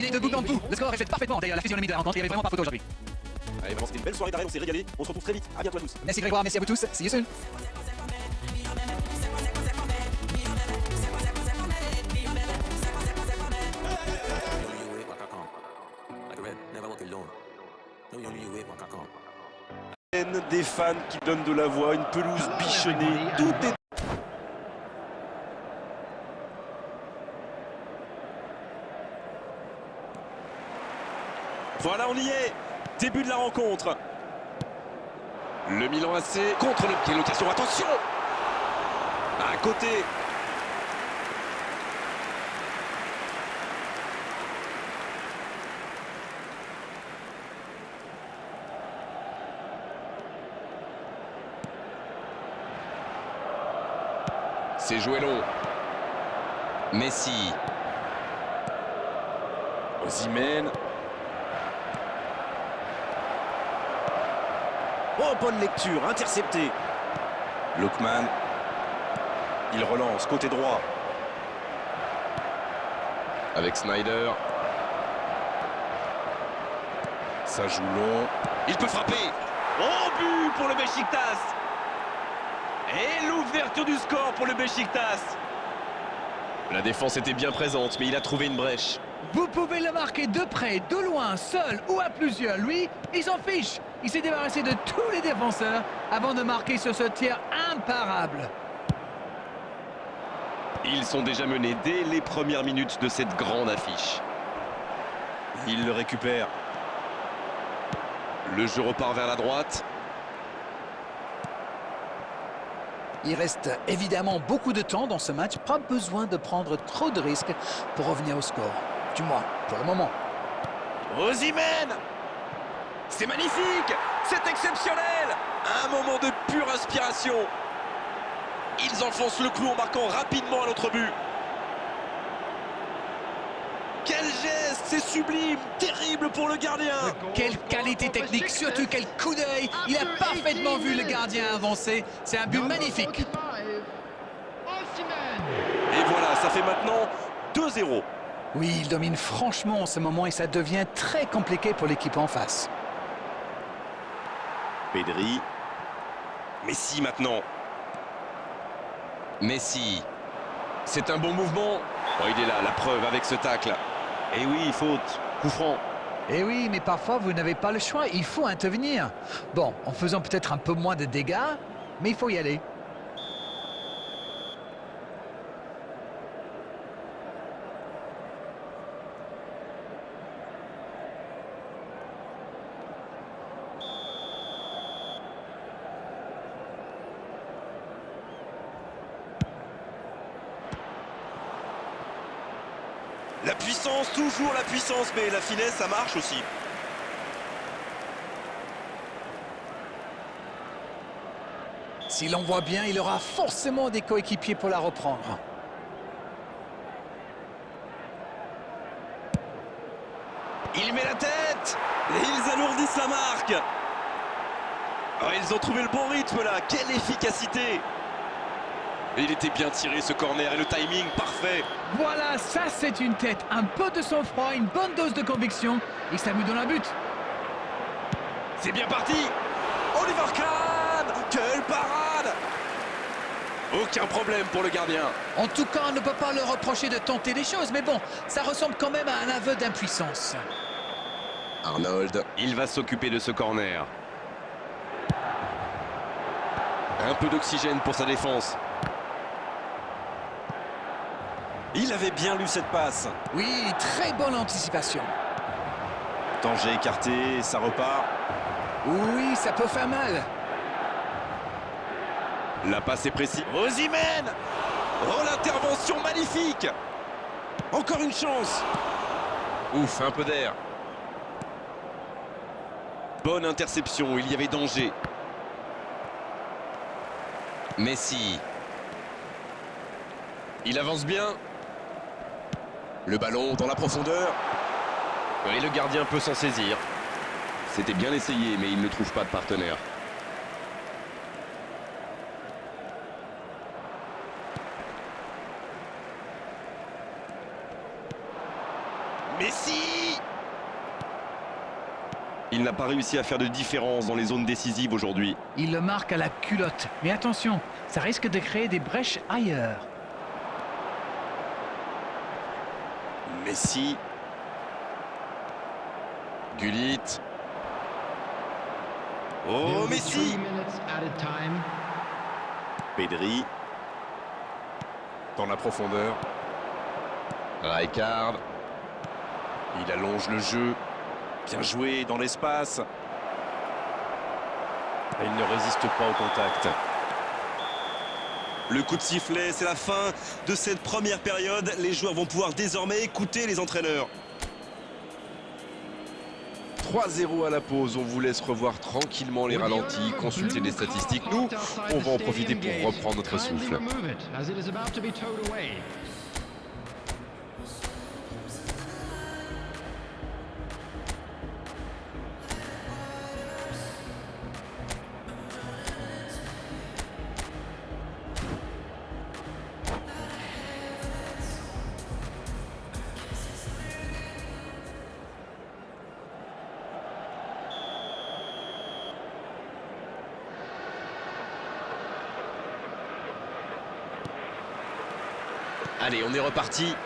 De bout en bout, le score reflète parfaitement d'ailleurs la physionomie de la rencontre, il n'y avait vraiment pas photo aujourd'hui. Allez, vraiment, c'était une belle soirée d'arrêt, on s'est régalé. On se retrouve très vite. À bientôt à tous. Merci Grégoire, merci à vous tous, see you soon. Des fans qui donnent de la voix, une pelouse bichonnée, tout est... Voilà, on y est. Début de la rencontre. Le Milan AC contre le... Quelle occasion, attention. À côté. C'est joué long. Messi. Osimhen. Oh, bonne lecture, intercepté. Lookman. Il relance, côté droit. Avec Snyder. Ça joue long. Il peut frapper. Oh, but pour le Beşiktaş. Et l'ouverture du score pour le Beşiktaş. La défense était bien présente, mais il a trouvé une brèche. Vous pouvez le marquer de près, de loin, seul ou à plusieurs. Lui, il s'en fiche. Il s'est débarrassé de tous les défenseurs avant de marquer sur ce tir imparable. Ils sont déjà menés dès les premières minutes de cette grande affiche. Il le récupère. Le jeu repart vers la droite. Il reste évidemment beaucoup de temps dans ce match. Pas besoin de prendre trop de risques pour revenir au score. Du moins, pour le moment. Osimhen. C'est magnifique. C'est exceptionnel. Un moment de pure inspiration. Ils enfoncent le clou en marquant rapidement à l'autre but. Quel geste, c'est sublime, terrible pour le gardien. Quelle qualité technique, surtout quel coup d'œil. Il a parfaitement vu le gardien avancer. C'est un but magnifique. Et voilà, ça fait maintenant 2-0. Oui, il domine franchement en ce moment et ça devient très compliqué pour l'équipe en face. Pedri. Messi maintenant. Messi. C'est un bon mouvement. Oh, il est là, la preuve avec ce tacle. Et oui, faute, coup franc. Eh oui, mais parfois vous n'avez pas le choix, il faut intervenir. Bon, en faisant peut-être un peu moins de dégâts, mais il faut y aller. La puissance, toujours la puissance, mais la finesse, ça marche aussi. S'il en voit bien, il aura forcément des coéquipiers pour la reprendre. Il met la tête. Et ils alourdissent la marque. Oh, ils ont trouvé le bon rythme là. Quelle efficacité. Et il était bien tiré ce corner et le timing parfait. Voilà, ça c'est une tête, un peu de sang-froid, une bonne dose de conviction. Il s'amuse dans la but. C'est bien parti. Oliver Kahn. Quelle parade. Aucun problème pour le gardien. En tout cas, on ne peut pas leur reprocher de tenter des choses, mais bon, ça ressemble quand même à un aveu d'impuissance. Arnold. Il va s'occuper de ce corner. Un peu d'oxygène pour sa défense. Il avait bien lu cette passe. Oui, très bonne anticipation. Danger écarté, ça repart. Oui, ça peut faire mal. La passe est précise. Osimhen. Oh, l'intervention magnifique. Encore une chance. Ouf, un peu d'air. Bonne interception, il y avait danger. Messi. Il avance bien. Le ballon dans la profondeur. Et le gardien peut s'en saisir. C'était bien essayé, mais il ne trouve pas de partenaire. Messi. Il n'a pas réussi à faire de différence dans les zones décisives aujourd'hui. Il le marque à la culotte. Mais attention, ça risque de créer des brèches ailleurs. Messi. Gullit. Oh, Messi. Pedri. Dans la profondeur. Rijkaard. Il allonge le jeu. Bien joué dans l'espace. Il ne résiste pas au contact. Le coup de sifflet, c'est la fin de cette première période. Les joueurs vont pouvoir désormais écouter les entraîneurs. 3-0 à la pause, on vous laisse revoir tranquillement les ralentis, consulter les statistiques. Nous, on va en profiter pour reprendre notre souffle. Allez, on est reparti.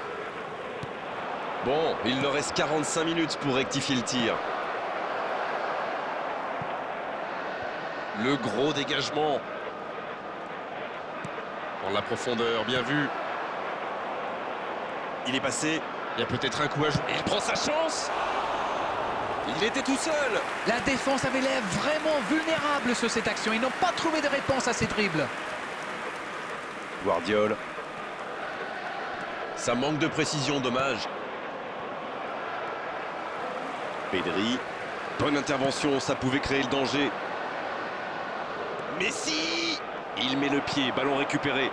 Bon, il leur reste 45 minutes pour rectifier le tir. Le gros dégagement. Dans la profondeur, bien vu. Il est passé. Il y a peut-être un coup à jouer. Il prend sa chance. Il était tout seul. La défense avait l'air vraiment vulnérable sur cette action. Ils n'ont pas trouvé de réponse à ces dribbles. Guardiola. Ça manque de précision, dommage. Pedri. Bonne intervention, ça pouvait créer le danger. Messi. Il met le pied, ballon récupéré.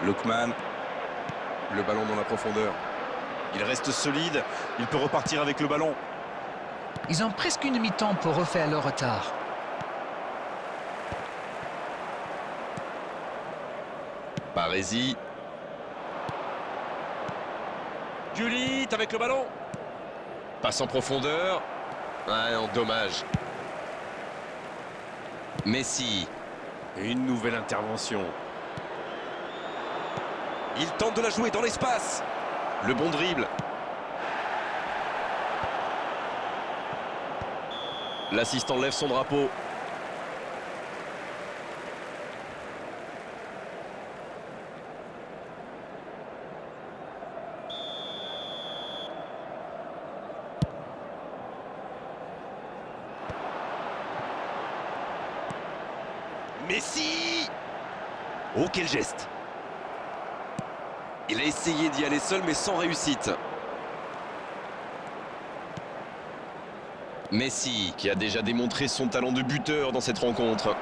Lookman. Le ballon dans la profondeur. Il reste solide. Il peut repartir avec le ballon. Ils ont presque une mi-temps pour refaire leur retard. Baresi. Gullit avec le ballon. Passe en profondeur. Ah non, dommage. Messi. Une nouvelle intervention. Il tente de la jouer dans l'espace. Le bon dribble. L'assistant lève son drapeau. Messi. Oh, quel geste. Il a essayé d'y aller seul, mais sans réussite. Messi, qui a déjà démontré son talent de buteur dans cette rencontre.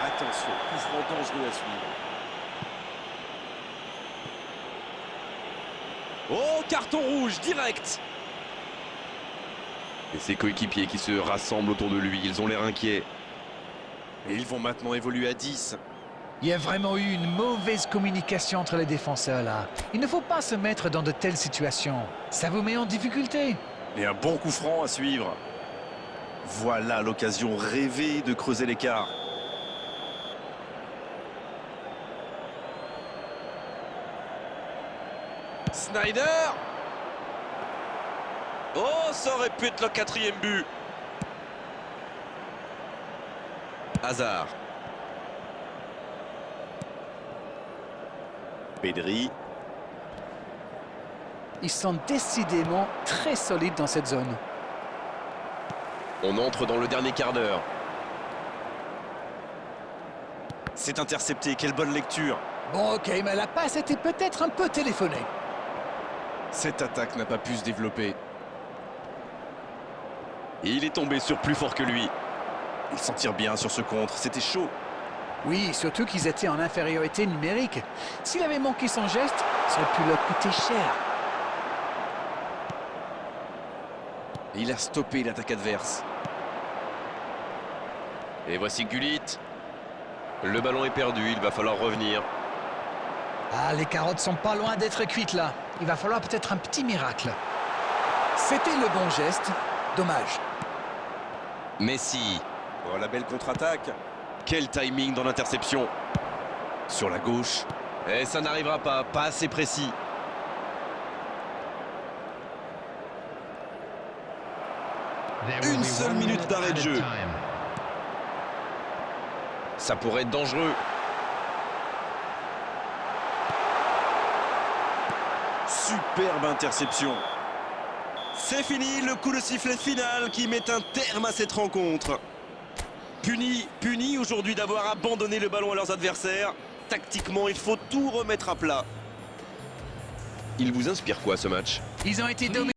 Attention, coup franc dangereux à suivre. Oh, carton rouge, direct. Et ses coéquipiers qui se rassemblent autour de lui, ils ont l'air inquiets. Et ils vont maintenant évoluer à 10. Il y a vraiment eu une mauvaise communication entre les défenseurs là. Il ne faut pas se mettre dans de telles situations. Ça vous met en difficulté. Et un bon coup franc à suivre. Voilà l'occasion rêvée de creuser l'écart. Snyder. Oh, ça aurait pu être le 4e but. Hazard. Pedri. Ils sont décidément très solides dans cette zone. On entre dans le dernier quart d'heure. C'est intercepté, quelle bonne lecture. Bon ok, mais la passe était peut-être un peu téléphonée. Cette attaque n'a pas pu se développer. Et il est tombé sur plus fort que lui. Il s'en tire bien sur ce contre, c'était chaud. Oui, surtout qu'ils étaient en infériorité numérique. S'il avait manqué son geste, ça aurait pu leur coûter cher. Et il a stoppé l'attaque adverse. Et voici Gullit. Le ballon est perdu, il va falloir revenir. Ah, les carottes sont pas loin d'être cuites là. Il va falloir peut-être un petit miracle. C'était le bon geste. Dommage. Messi. Oh, la belle contre-attaque. Quel timing dans l'interception. Sur la gauche. Et ça n'arrivera pas assez précis. Une seule minute d'arrêt de jeu. Ça pourrait être dangereux. Superbe interception. C'est fini, le coup de sifflet final qui met un terme à cette rencontre. Puni aujourd'hui d'avoir abandonné le ballon à leurs adversaires. Tactiquement, il faut tout remettre à plat. Il vous inspire quoi ce match? Ils ont été dominés.